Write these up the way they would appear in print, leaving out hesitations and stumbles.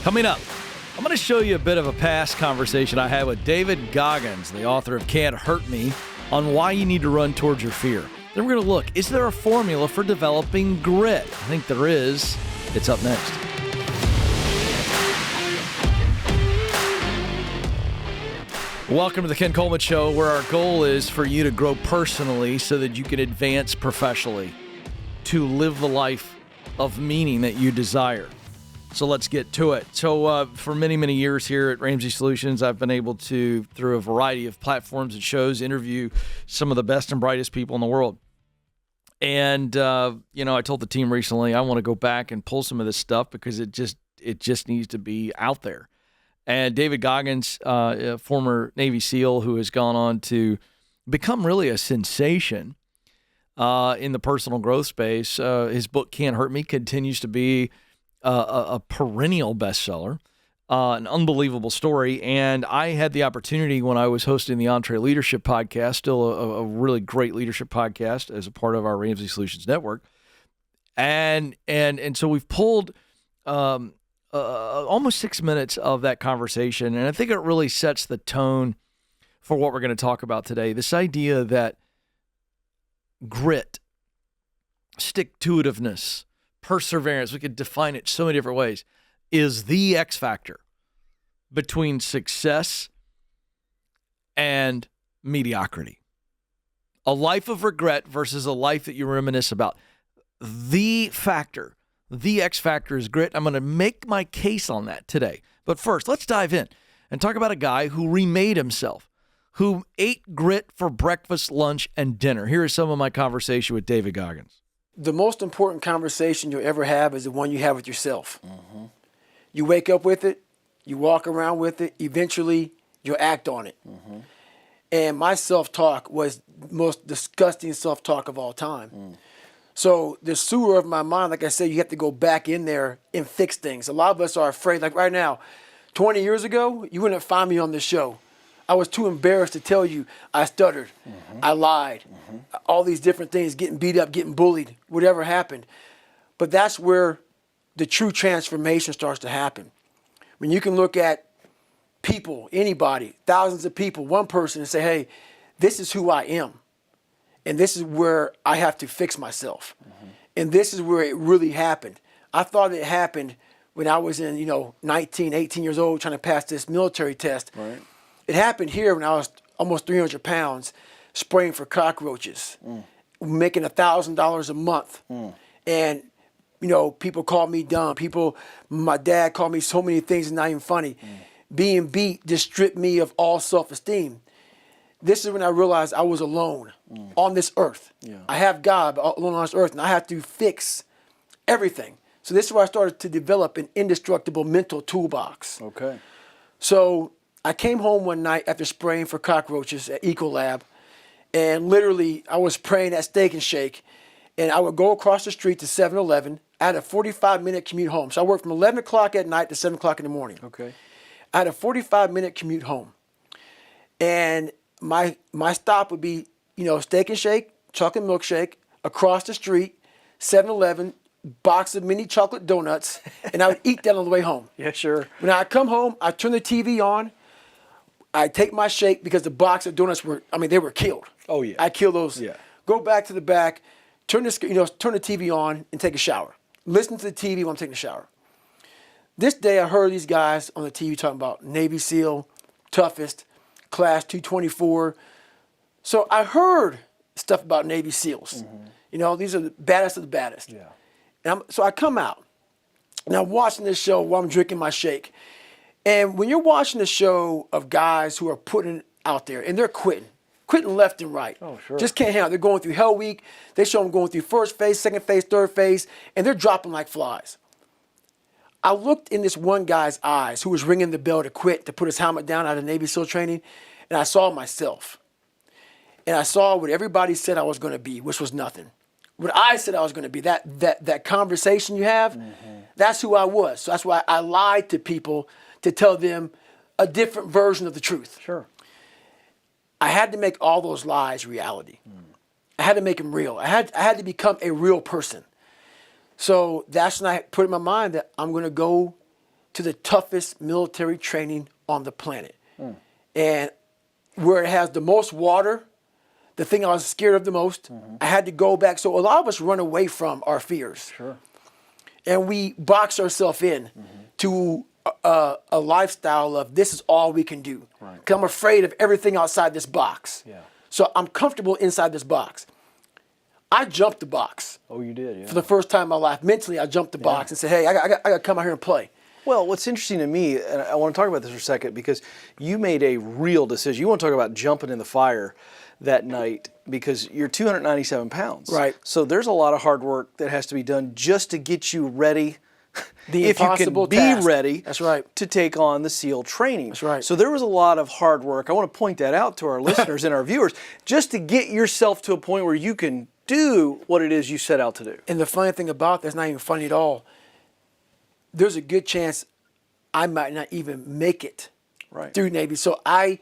Coming up, I'm going to show you a bit of a past conversation I had with David Goggins, the author of Can't Hurt Me, on why you need to run towards your fear. Then we're going to look, is there a formula for developing grit? I think there is. It's up next. Welcome to the Ken Coleman Show, where our goal is for you to grow personally so that you can advance professionally, to live the life of meaning that you desire. So let's get to it. So for many, many years here at Ramsey Solutions, I've been able to, through a variety of platforms and shows, interview some of the best and brightest people in the world. And, I told the team recently I want to go back and pull some of this stuff because it just needs to be out there. And David Goggins, a former Navy SEAL who has gone on to become really a sensation in the personal growth space, his book Can't Hurt Me continues to be a perennial bestseller, an unbelievable story. And I had the opportunity when I was hosting the Entree Leadership Podcast, still a really great leadership podcast as a part of our Ramsey Solutions Network. And so we've pulled almost 6 minutes of that conversation. And I think it really sets the tone for what we're going to talk about today. This idea that grit, stick-to-itiveness, perseverance, we could define it so many different ways, is the X factor between success and mediocrity. A life of regret versus a life that you reminisce about. The factor, the X factor is grit. I'm going to make my case on that today. But first, let's dive in and talk about a guy who remade himself, who ate grit for breakfast, lunch, and dinner. Here is some of my conversation with David Goggins. The most important conversation you'll ever have is the one you have with yourself. Mm-hmm. You wake up with it, you walk around with it, eventually you'll act on it. Mm-hmm. And my self-talk was the most disgusting self-talk of all time. Mm. So the sewer of my mind, like I said, you have to go back in there and fix things. A lot of us are afraid. Like right now, 20 years ago, you wouldn't find me on this show. I was too embarrassed to tell you I stuttered, I lied, all these different things, getting beat up, getting bullied, whatever happened. But that's where the true transformation starts to happen. When you can look at people, anybody, thousands of people, one person, and say, hey, this is who I am. And this is where I have to fix myself. Mm-hmm. And this is where it really happened. I thought it happened when I was in, 19, 18 years old trying to pass this military test. Right. It happened here when I was almost 300 pounds, spraying for cockroaches, making $1,000 a month. And, people called me dumb. My dad called me so many things, and not even funny. Being beat just stripped me of all self-esteem. This is when I realized I was alone on this earth. Yeah. I have God alone on this earth, and I have to fix everything. So this is where I started to develop an indestructible mental toolbox. Okay. So I came home one night after spraying for cockroaches at Ecolab, and literally I was praying at Steak and Shake, and I would go across the street to 7-Eleven. I had a 45-minute commute home. So I worked from 11 o'clock at night to 7 o'clock in the morning. Okay. I had a 45-minute commute home. And my stop would be, Steak and Shake, chocolate milkshake, across the street, 7-Eleven, box of mini chocolate donuts, and I would eat that on the way home. Yeah, sure. When I come home, I turn the TV on, I take my shake because the box of donuts they were killed. Oh, yeah. I kill those. Yeah. Go back to the back, turn the TV on and take a shower. Listen to the TV while I'm taking a shower. This day I heard these guys on the TV talking about Navy SEAL, toughest, class 224. So I heard stuff about Navy SEALs. Mm-hmm. These are the baddest of the baddest. Yeah. And so I come out, and I'm watching this show while I'm drinking my shake. And when you're watching a show of guys who are putting out there, and they're quitting left and right. Oh, sure. Just can't handle it. They're going through Hell Week. They show them going through first phase, second phase, third phase, and they're dropping like flies. I looked in this one guy's eyes who was ringing the bell to quit, to put his helmet down out of Navy SEAL training, and I saw myself. And I saw what everybody said I was going to be, which was nothing. What I said I was going to be, that conversation you have, that's who I was. So that's why I lied to people to tell them a different version of the truth. Sure. I had to make all those lies reality. I had to make them real. I had to become a real person. So that's when I put in my mind that I'm going to go to the toughest military training on the planet. And where it has the most water, the thing I was scared of the most, I had to go back. So a lot of us run away from our fears. Sure. And we box ourselves in to a lifestyle of this is all we can do. Right. Because I'm afraid of everything outside this box. Yeah. So I'm comfortable inside this box. I jumped the box. Oh, you did, yeah. For the first time in my life. Mentally, I jumped the box and said, hey, I got to come out here and play. Well, what's interesting to me, and I want to talk about this for a second, because you made a real decision. You want to talk about jumping in the fire that night because you're 297 pounds. Right. So there's a lot of hard work that has to be done just to get you ready. The if you can impossible be task. ready That's right. to take on the SEAL training. That's right. So there was a lot of hard work. I want to point that out to our listeners and our viewers, just to get yourself to a point where you can do what it is you set out to do. And the funny thing about that's not even funny at all. There's a good chance I might not even make it through Navy. So I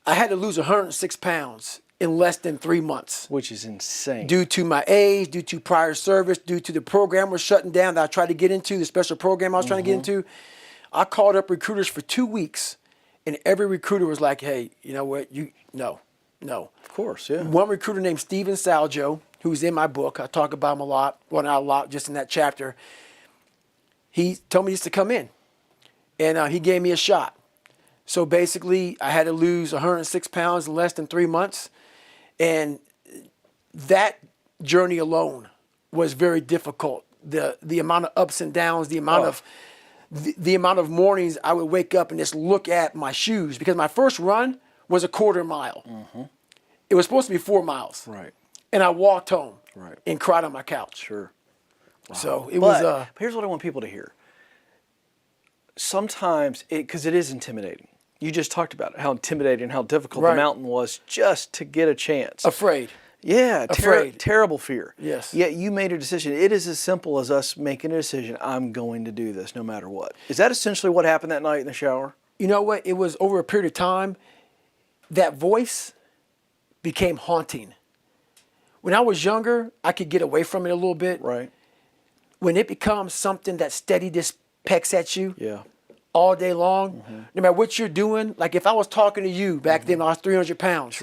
had to lose 106 pounds in less than 3 months. Which is insane. Due to my age, due to prior service, due to the program was shutting down that I tried to get into, the special program I was trying to get into. I called up recruiters for 2 weeks, and every recruiter was like, hey, you know what, no. Of course, yeah. One recruiter named Steven Saljo, who's in my book, I talk about him a lot, well, not a lot, just in that chapter. He told me just to come in, and he gave me a shot. So basically, I had to lose 106 pounds in less than 3 months, and that journey alone was very difficult. The amount of ups and downs, the amount of the amount of mornings I would wake up and just look at my shoes, because my first run was a quarter mile. It was supposed to be 4 miles. Right. And I walked home Right. and cried on my couch. Sure. So it But was. here's what I want people to hear. Sometimes, because it is intimidating. You just talked about it, how intimidating, how difficult the Right. mountain was just to get a chance. Afraid. Yeah, Afraid. terrible fear. Yes. Yet you made a decision. It is as simple as us making a decision. I'm going to do this no matter what. Is that essentially what happened that night in the shower? You know what? It was over a period of time. That voice became haunting. When I was younger, I could get away from it a little bit. Right. When it becomes something that steady just pecks at you Yeah. all day long, no matter what you're doing, like if I was talking to you back then when I was 300 pounds,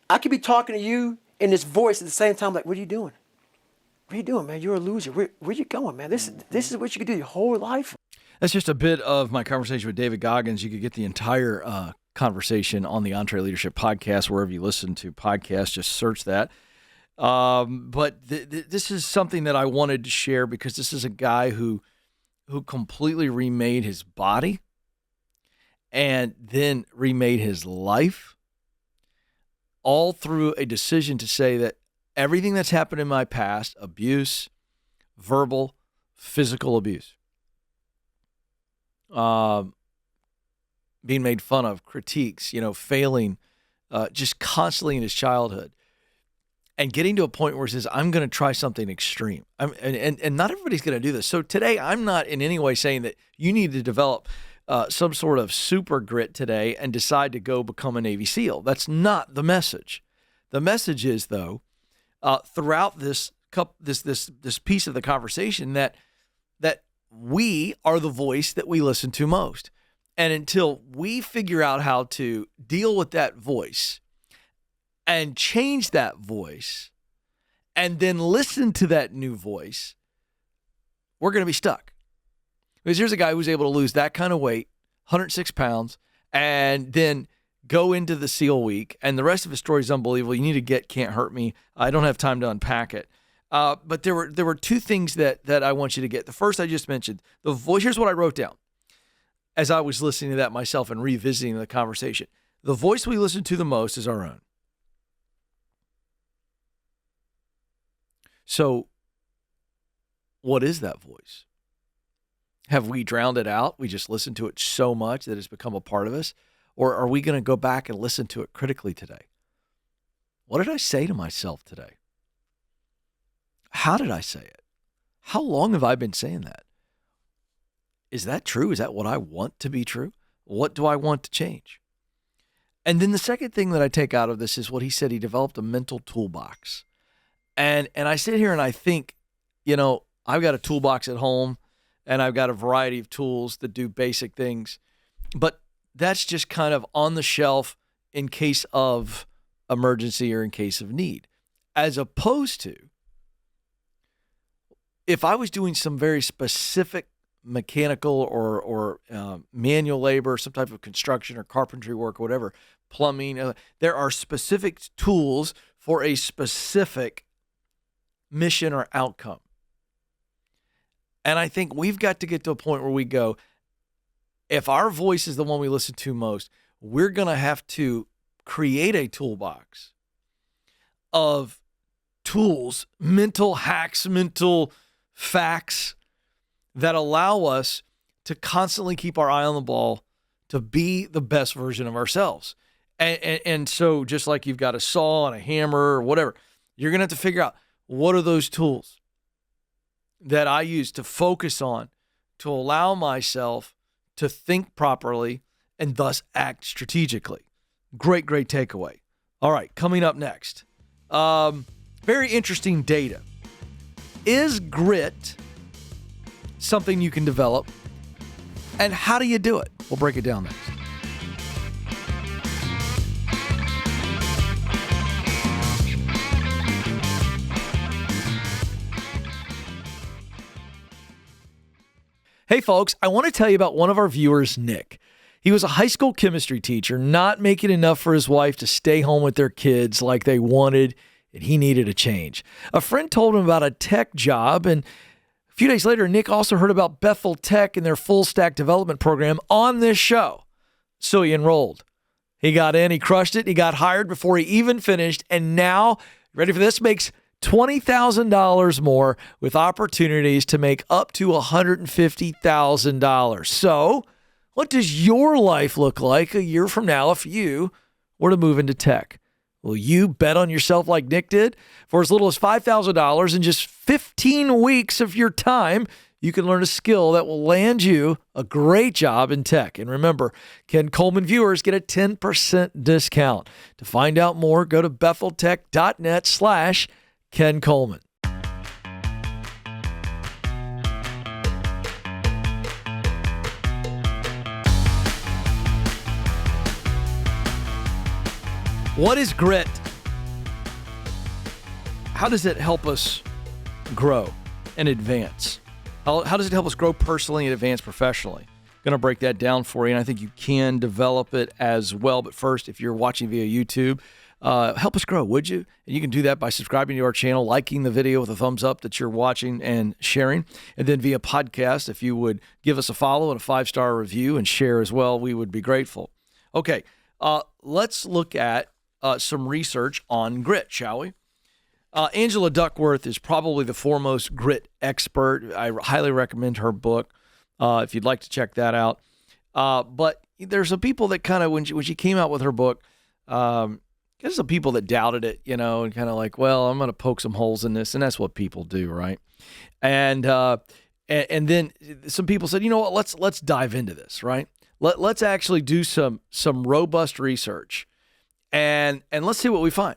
I could be talking to you in this voice at the same time, like, what are you doing? What are you doing, man? You're a loser. Where you going, man? This is what you could do your whole life. That's just a bit of my conversation with David Goggins. You could get the entire conversation on the Entree Leadership Podcast, wherever you listen to podcasts. Just search that. But this is something that I wanted to share because this is a guy who completely remade his body and then remade his life, all through a decision to say that everything that's happened in my past, abuse, verbal, physical abuse, being made fun of, critiques, failing, just constantly in his childhood, and getting to a point where he says, I'm going to try something extreme. And not everybody's going to do this. So today, I'm not in any way saying that you need to develop some sort of super grit today and decide to go become a Navy SEAL. That's not the message. The message is, though, throughout this piece of the conversation, that we are the voice that we listen to most. And until we figure out how to deal with that voice and change that voice and then listen to that new voice, we're going to be stuck. Because here's a guy who's able to lose that kind of weight, 106 pounds, and then go into the SEAL week. And the rest of his story is unbelievable. You need to get Can't Hurt Me. I don't have time to unpack it. But there were two things that I want you to get. The first I just mentioned, the voice. Here's what I wrote down as I was listening to that myself and revisiting the conversation. The voice we listen to the most is our own. So what is that voice? Have we drowned it out? We just listen to it so much that it's become a part of us? Or are we going to go back and listen to it critically today? What did I say to myself today? How did I say it? How long have I been saying that? Is that true? Is that what I want to be true? What do I want to change? And then the second thing that I take out of this is what he said. He developed a mental toolbox. And I sit here and I think, I've got a toolbox at home, and I've got a variety of tools that do basic things. But that's just kind of on the shelf in case of emergency or in case of need. As opposed to, if I was doing some very specific mechanical or manual labor, some type of construction or carpentry work or whatever, plumbing, there are specific tools for a specific mission or outcome. And I think we've got to get to a point where we go, if our voice is the one we listen to most, we're going to have to create a toolbox of tools, mental hacks, mental facts that allow us to constantly keep our eye on the ball to be the best version of ourselves. And so just like you've got a saw and a hammer or whatever, you're going to have to figure out, what are those tools that I use to focus on, to allow myself to think properly and thus act strategically. Great takeaway. All right, coming up next, very interesting data. Is grit something you can develop? And how do you do it? We'll break it down next. Hey folks, I want to tell you about one of our viewers, Nick. He was a high school chemistry teacher, not making enough for his wife to stay home with their kids like they wanted, and he needed a change. A friend told him about a tech job, and a few days later, Nick also heard about Bethel Tech and their full stack development program on this show. So he enrolled. He got in, he crushed it, he got hired before he even finished, and now, ready for this, makes $20,000 more with opportunities to make up to $150,000. So, what does your life look like a year from now if you were to move into tech? Will you bet on yourself like Nick did? For as little as $5,000 in just 15 weeks of your time, you can learn a skill that will land you a great job in tech. And remember, Ken Coleman viewers get a 10% discount. To find out more, go to betheltech.net/Ken Coleman. What is grit? How does it help us grow and advance? How does it help us grow personally and advance professionally? I'm going to break that down for you, and I think you can develop it as well. But first, if you're watching via YouTube, help us grow, would you? And you can do that by subscribing to our channel, liking the video with a thumbs up that you're watching and sharing. And then via podcast, if you would give us a follow and a 5-star review and share as well, we would be grateful. Okay, let's look at some research on grit, shall we? Angela Duckworth is probably the foremost grit expert. I highly recommend her book if you'd like to check that out. But there's some people that kind of, when she came out with her book, there's some people that doubted it, and kind of like, well, I'm going to poke some holes in this, and that's what people do, right? And then some people said, you know what, let's dive into this, right? Let's actually do some robust research, and let's see what we find.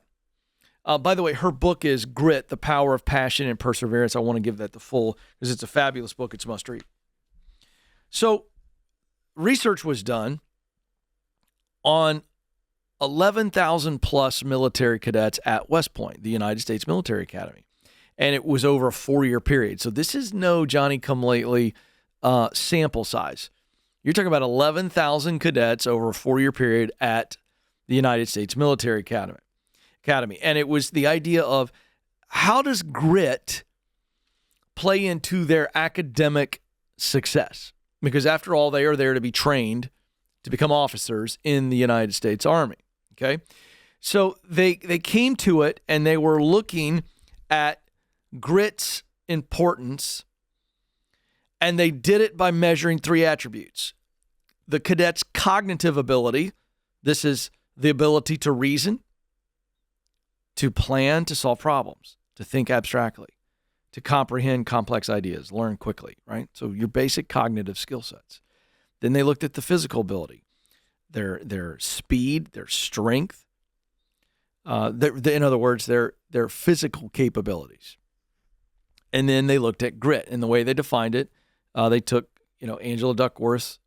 By the way, her book is Grit, The Power of Passion and Perseverance. I want to give that the full, because it's a fabulous book. It's must read. So research was done on 11,000 plus military cadets at West Point, the United States Military Academy. And it was over a 4-year period. So this is no Johnny-come-lately sample size. You're talking about 11,000 cadets over a 4-year period at the United States Military Academy. And it was the idea of, how does grit play into their academic success? Because after all, they are there to be trained to become officers in the United States Army. Okay. So they came to it, and they were looking at grit's importance, and they did it by measuring 3 attributes. The cadet's cognitive ability. This is the ability to reason, to plan, to solve problems, to think abstractly, to comprehend complex ideas, learn quickly, right? So your basic cognitive skill sets. Then they looked at the physical ability, their speed, their strength, in other words, their physical capabilities. And then they looked at grit, and the way they defined it, They took, Angela Duckworth's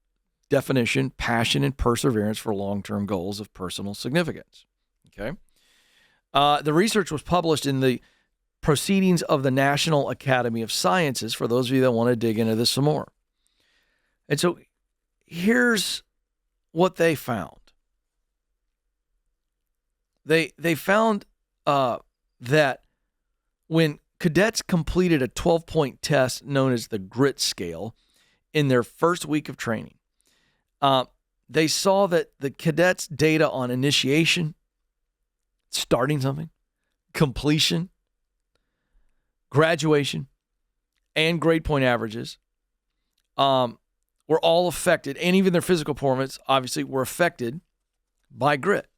definition, passion and perseverance for long-term goals of personal significance. Okay. The research was published in the Proceedings of the National Academy of Sciences, for those of you that want to dig into this some more. And so here's what they found. They found that when cadets completed a 12-point test known as the grit scale in their first week of training, they saw that the cadets' data on initiation, starting something, completion, graduation, and grade point averages were all affected, and even their physical performance, obviously, were affected by grit.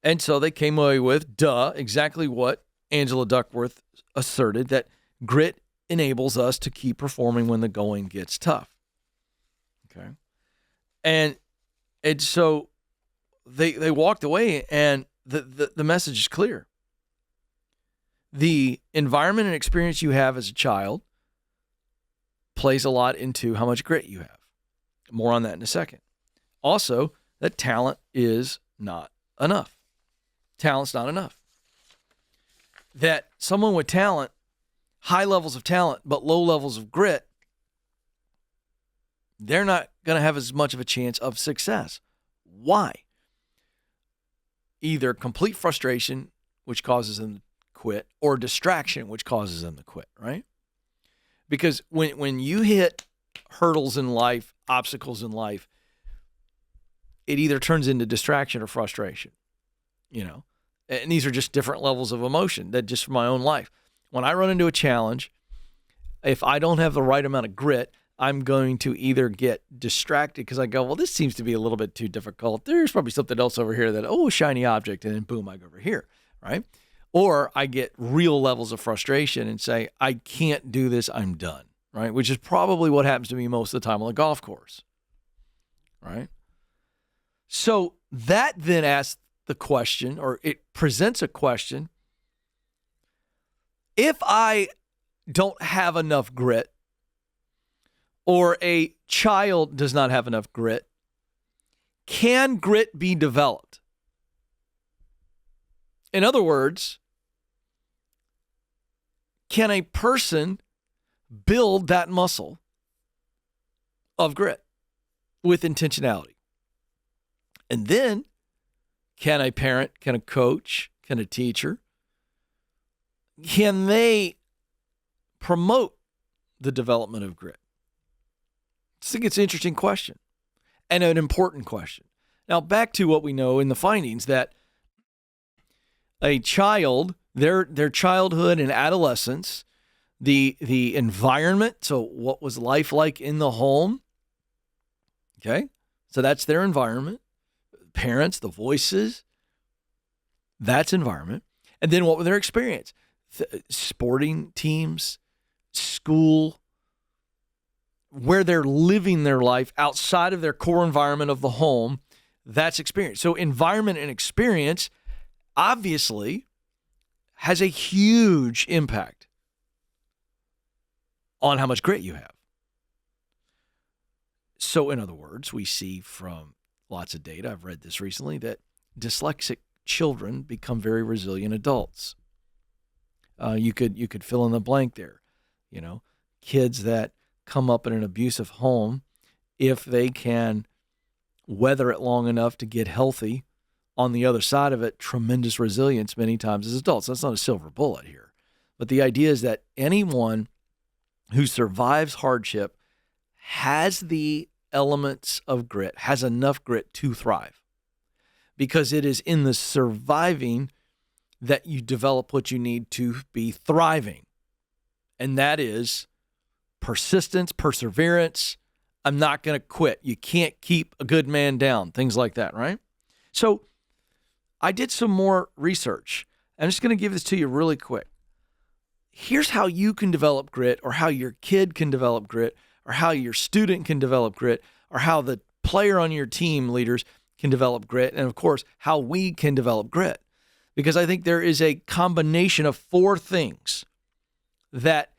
And so they came away with, exactly what Angela Duckworth asserted, that grit enables us to keep performing when the going gets tough. Okay. And so they walked away, and the message is clear. The environment and experience you have as a child plays a lot into how much grit you have. More on that in a second. Also, that talent is not enough. Talent's not enough. That someone with talent, high levels of talent, but low levels of grit, they're not going to have as much of a chance of success. Why? Either complete frustration, which causes them to quit, or distraction, which causes them to quit, right? Because when you hit hurdles in life, obstacles in life, it either turns into distraction or frustration, And these are just different levels of emotion that just from my own life. When I run into a challenge, if I don't have the right amount of grit, I'm going to either get distracted because I go, well, this seems to be a little bit too difficult. There's probably something else over here that, shiny object, and then boom, I go over here, right? Or I get real levels of frustration and say, I can't do this, I'm done, right? Which is probably what happens to me most of the time on the golf course, right? So that then asks the question, or it presents a question. If I don't have enough grit, or a child does not have enough grit, can grit be developed? In other words, can a person build that muscle of grit with intentionality? And then, can a parent, can a coach, can a teacher, can they promote the development of grit? I think it's an interesting question and an important question. Now, back to what we know in the findings, that a child, their childhood and adolescence, the environment, so what was life like in the home, okay? So that's their environment. Parents, the voices, that's environment. And then what were their experience? Sporting teams, school, where they're living their life outside of their core environment of the home, that's experience. So environment and experience obviously has a huge impact on how much grit you have. So in other words, we see from lots of data, I've read this recently, that dyslexic children become very resilient adults. You could fill in the blank there. Kids that come up in an abusive home, if they can weather it long enough to get healthy, on the other side of it, tremendous resilience many times as adults. That's not a silver bullet here. But the idea is that anyone who survives hardship has the elements of grit, has enough grit to thrive. Because it is in the surviving that you develop what you need to be thriving. And that is persistence, perseverance. I'm not going to quit. You can't keep a good man down. Things like that, right? So I did some more research. I'm just going to give this to you really quick. Here's how you can develop grit, or how your kid can develop grit, or how your student can develop grit, or how the player on your team leaders can develop grit, and of course, how we can develop grit. Because I think there is a combination of 4 things that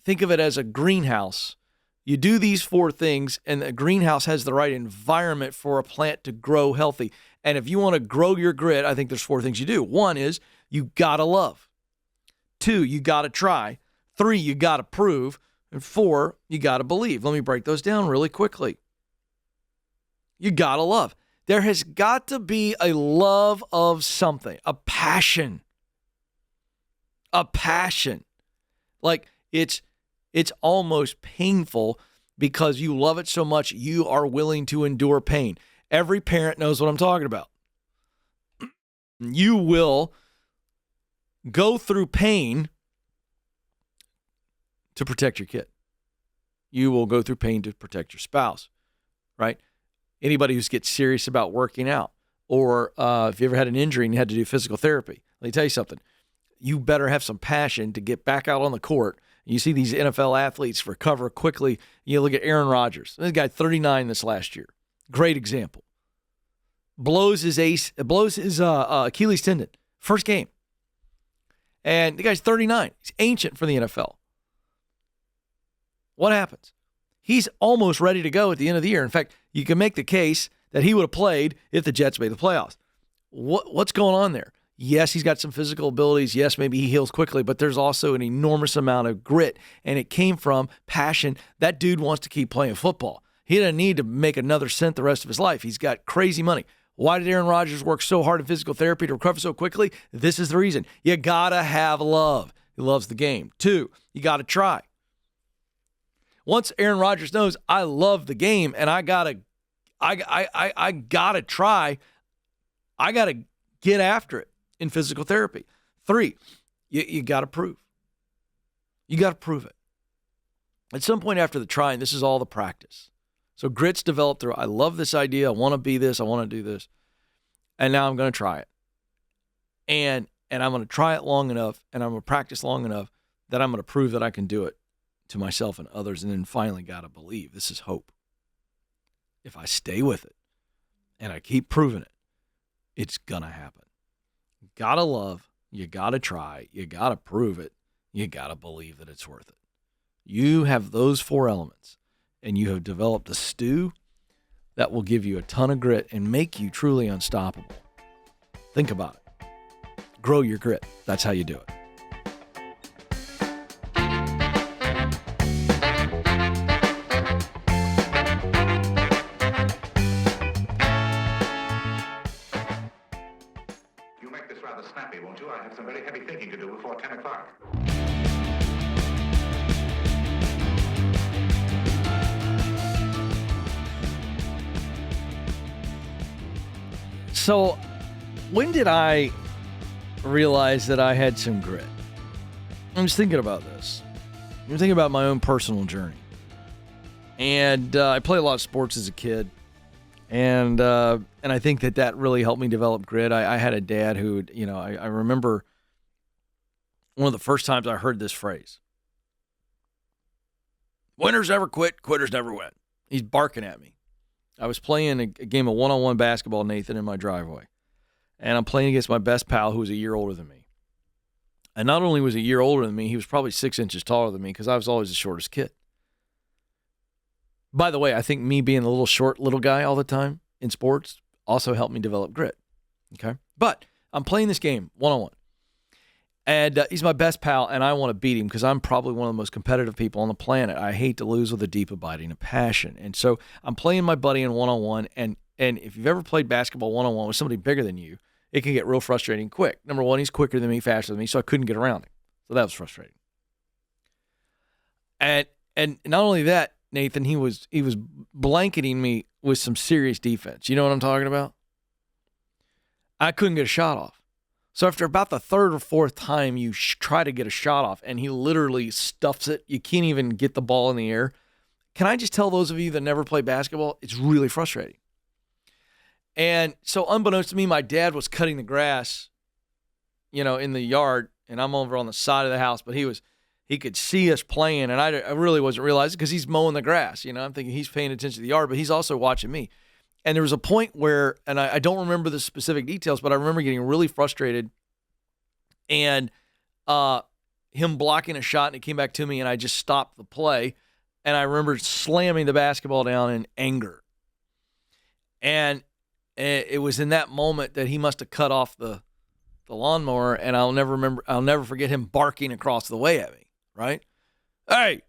think of it as a greenhouse. You do these 4 things, and the greenhouse has the right environment for a plant to grow healthy. And if you want to grow your grit, I think there's 4 things you do. 1 is you got to love. 2, you got to try. 3, you got to prove. And 4, you got to believe. Let me break those down really quickly. You got to love. There has got to be a love of something, a passion. A passion. Like it's almost painful because you love it so much you are willing to endure pain. Every parent knows what I'm talking about. You will go through pain to protect your kid. You will go through pain to protect your spouse, right? Anybody who gets serious about working out, or if you ever had an injury and you had to do physical therapy, let me tell you something. You better have some passion to get back out on the court. You see these NFL athletes recover quickly. You look at Aaron Rodgers. This guy, 39 this last year. Great example. Blows his Achilles tendon. First game. And the guy's 39. He's ancient for the NFL. What happens? He's almost ready to go at the end of the year. In fact, you can make the case that he would have played if the Jets made the playoffs. What's going on there? Yes, he's got some physical abilities. Yes, maybe he heals quickly, but there's also an enormous amount of grit, and it came from passion. That dude wants to keep playing football. He doesn't need to make another cent the rest of his life. He's got crazy money. Why did Aaron Rodgers work so hard in physical therapy to recover so quickly? This is the reason. You got to have love. He loves the game. 2, you got to try. Once Aaron Rodgers knows I love the game and I gotta try, I gotta get after it in physical therapy. 3, you gotta prove. You gotta prove it. At some point after the trying, this is all the practice. So grit's developed through, I love this idea, I want to be this, I want to do this, and now I'm going to try it. And I'm going to try it long enough, and I'm going to practice long enough that I'm going to prove that I can do it to myself and others, and then finally got to believe. This is hope. If I stay with it and I keep proving it, it's going to happen. You got to love, you got to try, you got to prove it, you got to believe that it's worth it. You have those 4 elements, and you have developed a stew that will give you a ton of grit and make you truly unstoppable. Think about it. Grow your grit. That's how you do it. You make this rather snappy, won't you? I have some very heavy thinking to do before 10 o'clock. So, when did I realize that I had some grit? I was thinking about this. I'm thinking about my own personal journey. And I played a lot of sports as a kid. And I think that really helped me develop grit. I had a dad who, I remember one of the first times I heard this phrase. Winners never quit, quitters never win. He's barking at me. I was playing a game of one-on-one basketball, Nathan, in my driveway. And I'm playing against my best pal who was a year older than me. And not only was he a year older than me, he was probably 6 inches taller than me because I was always the shortest kid. By the way, I think me being a little short little guy all the time in sports also helped me develop grit. Okay? But I'm playing this game one-on-one. And he's my best pal, and I want to beat him because I'm probably one of the most competitive people on the planet. I hate to lose with a deep, abiding passion. And so I'm playing my buddy in one-on-one, and if you've ever played basketball one-on-one with somebody bigger than you, it can get real frustrating quick. Number one, he's quicker than me, faster than me, so I couldn't get around him. So that was frustrating. And not only that, Nathan, he was blanketing me with some serious defense. You know what I'm talking about? I couldn't get a shot off. So after about the 3rd or 4th time you try to get a shot off and he literally stuffs it, you can't even get the ball in the air. Can I just tell those of you that never play basketball, it's really frustrating. And so unbeknownst to me, my dad was cutting the grass, in the yard, and I'm over on the side of the house, but he could see us playing, and I really wasn't realizing because he's mowing the grass. I'm thinking he's paying attention to the yard, but he's also watching me. And there was a point where, and I don't remember the specific details, but I remember getting really frustrated. And him blocking a shot, and it came back to me, and I just stopped the play. And I remember slamming the basketball down in anger. And it was in that moment that he must have cut off the lawnmower, and I'll never forget him barking across the way at me, right? Hey,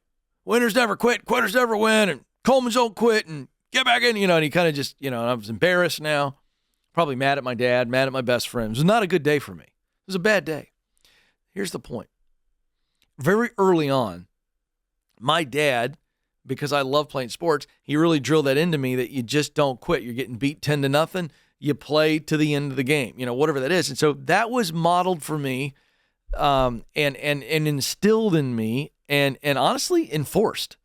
winners never quit, quitters never win, and Coleman's don't quit, and get back in, and he kind of just, and I was embarrassed now, probably mad at my dad, mad at my best friend. It was not a good day for me. It was a bad day. Here's the point. Very early on, my dad, because I love playing sports, he really drilled that into me that you just don't quit. You're getting beat 10-0. You play to the end of the game, whatever that is. And so that was modeled for me and instilled in me and honestly enforced.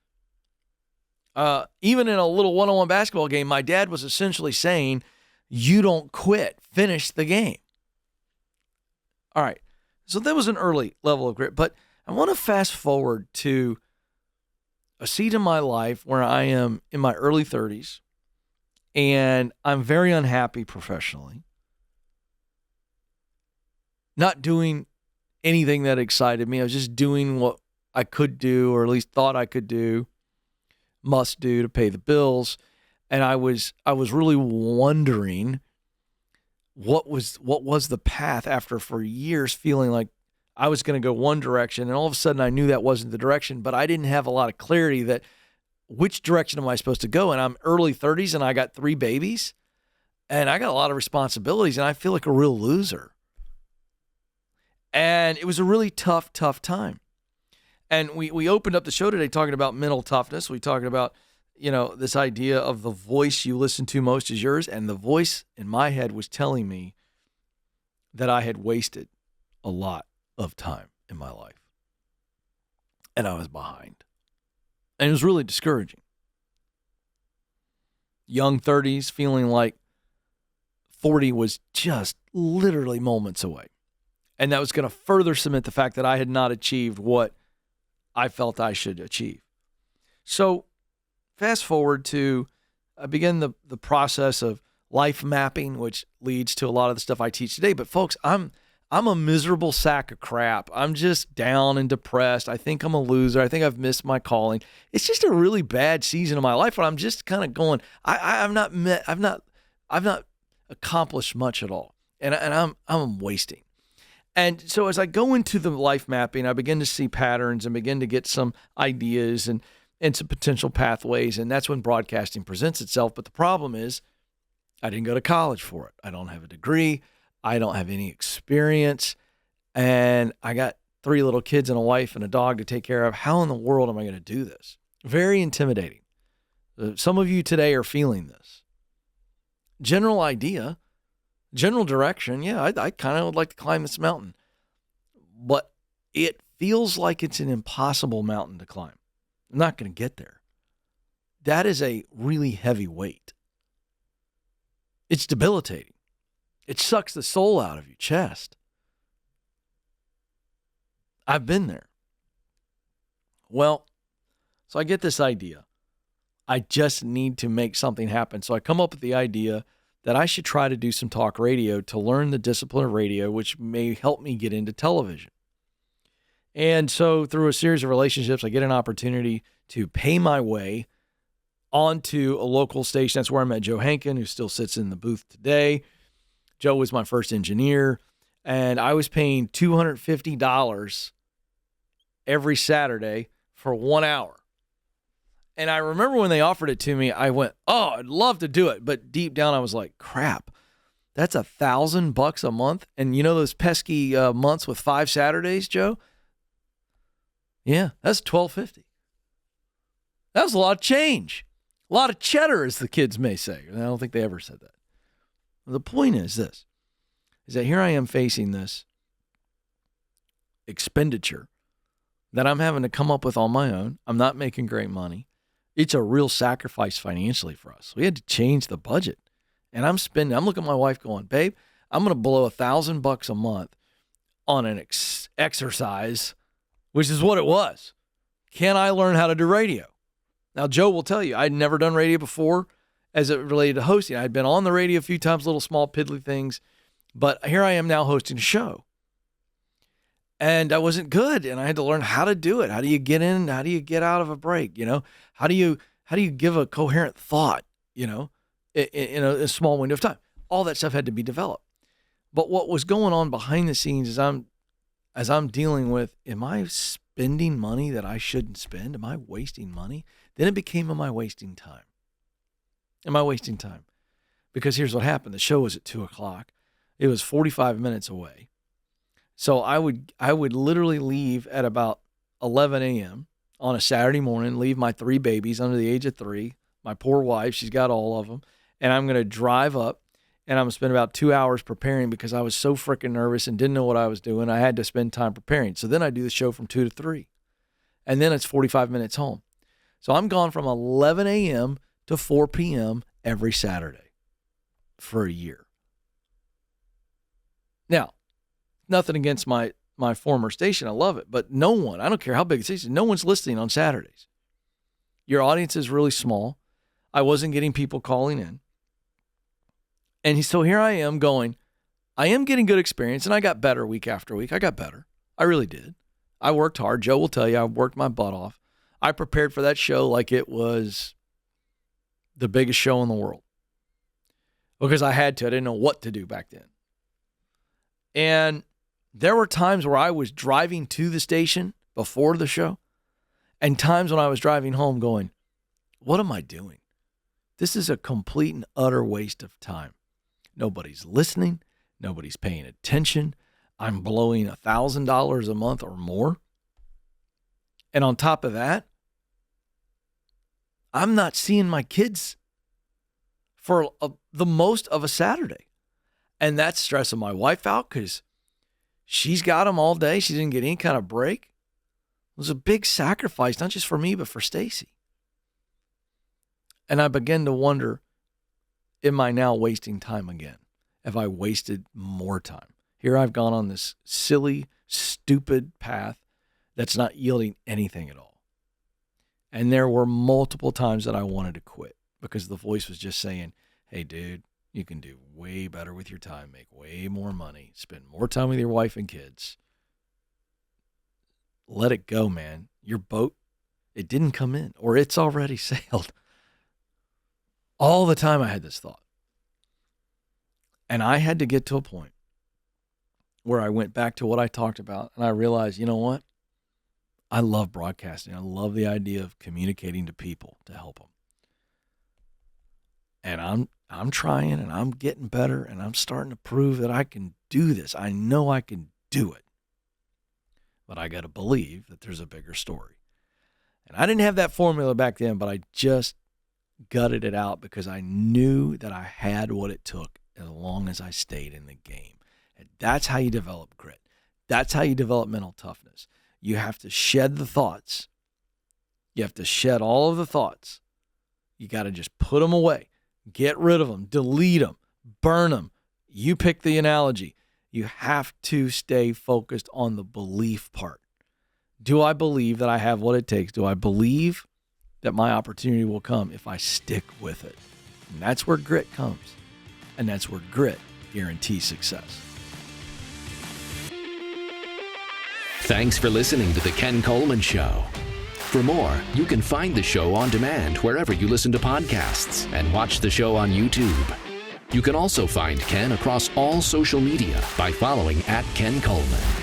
Even in a little one-on-one basketball game, my dad was essentially saying, you don't quit, finish the game. All right. So that was an early level of grit. But I want to fast forward to a seat in my life where I am in my early 30s and I'm very unhappy professionally. Not doing anything that excited me. I was just doing what I could do, or at least thought I could do, must do to pay the bills. And I was really wondering what was the path after for years feeling like I was going to go one direction, and all of a sudden I knew that wasn't the direction, but I didn't have a lot of clarity that which direction am I supposed to go? And I'm early 30s and I got 3 babies and I got a lot of responsibilities and I feel like a real loser. And it was a really tough time. And we opened up the show today talking about mental toughness. We talking about, this idea of the voice you listen to most is yours. And the voice in my head was telling me that I had wasted a lot of time in my life. And I was behind. And it was really discouraging. Young 30s, feeling like 40 was just literally moments away. And that was going to further cement the fact that I had not achieved what I felt I should achieve. So fast forward to, I began the process of life mapping, which leads to a lot of the stuff I teach today. But folks, I'm a miserable sack of crap. I'm just down and depressed. I think I'm a loser. I think I've missed my calling. It's just a really bad season of my life where I'm just kind of going, I've not accomplished much at all. And I'm wasting. And so as I go into the life mapping, I begin to see patterns and begin to get some ideas and some potential pathways. And that's when broadcasting presents itself. But the problem is I didn't go to college for it. I don't have a degree. I don't have any experience. And I got 3 little kids and a wife and a dog to take care of. How in the world am I going to do this? Very intimidating. Some of you today are feeling this. General idea, general direction. Yeah, I kind of would like to climb this mountain. But it feels like it's an impossible mountain to climb. I'm not going to get there. That is a really heavy weight. It's debilitating. It sucks the soul out of your chest. I've been there. Well, so I get this idea. I just need to make something happen. So I come up with the idea that I should try to do some talk radio to learn the discipline of radio, which may help me get into television. And so through a series of relationships, I get an opportunity to pay my way onto a local station. That's where I met Joe Hankin, who still sits in the booth today. Joe was my first engineer, and I was paying $250 every Saturday for 1 hour. And I remember when they offered it to me, I went, oh, I'd love to do it. But deep down, I was like, crap, that's $1,000 a month. And you know those pesky months with 5 Saturdays, Joe? Yeah, that's $1,250. That was a lot of change. A lot of cheddar, as the kids may say. I don't think they ever said that. The point is this, is that here I am facing this expenditure that I'm having to come up with on my own. I'm not making great money. It's a real sacrifice financially for us. We had to change the budget. And I'm looking at my wife going, babe, I'm going to blow $1,000 a month on an exercise, which is what it was. Can I learn how to do radio? Now, Joe will tell you, I'd never done radio before as it related to hosting. I'd been on the radio a few times, little small piddly things, but here I am now hosting a show. And I wasn't good, and I had to learn how to do it. How do you get in? How do you get out of a break? How do you give a coherent thought? In a small window of time. All that stuff had to be developed. But what was going on behind the scenes is as I'm dealing with, am I spending money that I shouldn't spend? Am I wasting money? Then it became, am I wasting time? Am I wasting time? Because here's what happened. The show was at 2:00. It was 45 minutes away. So I would literally leave at about 11 a.m. on a Saturday morning, leave my 3 babies under the age of 3, my poor wife, she's got all of them, and I'm going to drive up, and I'm going to spend about 2 hours preparing because I was so freaking nervous and didn't know what I was doing. I had to spend time preparing. So then I do the show from 2 to 3, and then it's 45 minutes home. So I'm gone from 11 a.m. to 4 p.m. every Saturday for a year. Now, nothing against my former station. I love it. But no one, I don't care how big the station is, no one's listening on Saturdays. Your audience is really small. I wasn't getting people calling in. And so here I am going, I am getting good experience, and I got better week after week. I got better. I really did. I worked hard. Joe will tell you I worked my butt off. I prepared for that show like it was the biggest show in the world because I had to. I didn't know what to do back then. And there were times where I was driving to the station before the show and times when I was driving home going, what am I doing? This is a complete and utter waste of time. Nobody's listening. Nobody's paying attention. I'm blowing $1,000 a month or more. And on top of that, I'm not seeing my kids for the most of a Saturday. And that's stressing my wife out because she's got them all day. She didn't get any kind of break. It was a big sacrifice, not just for me, but for Stacy. And I began to wonder, am I now wasting time again? Have I wasted more time? Here I've gone on this silly, stupid path that's not yielding anything at all. And there were multiple times that I wanted to quit because the voice was just saying, hey, dude, you can do way better with your time, make way more money, spend more time with your wife and kids. Let it go, man. Your boat, it didn't come in, or it's already sailed. All the time I had this thought. And I had to get to a point where I went back to what I talked about, and I realized, you know what? I love broadcasting. I love the idea of communicating to people to help them. And I'm trying, and I'm getting better, and I'm starting to prove that I can do this. I know I can do it. But I got to believe that there's a bigger story. And I didn't have that formula back then, but I just gutted it out because I knew that I had what it took as long as I stayed in the game. And that's how you develop grit. That's how you develop mental toughness. You have to shed the thoughts. You have to shed all of the thoughts. You got to just put them away. Get rid of them. Delete them. Burn them. You pick the analogy. You have to stay focused on the belief part. Do I believe that I have what it takes? Do I believe that my opportunity will come if I stick with it? And that's where grit comes. And that's where grit guarantees success. Thanks for listening to The Ken Coleman Show. For more, you can find the show on demand wherever you listen to podcasts and watch the show on YouTube. You can also find Ken across all social media by following @Ken Coleman.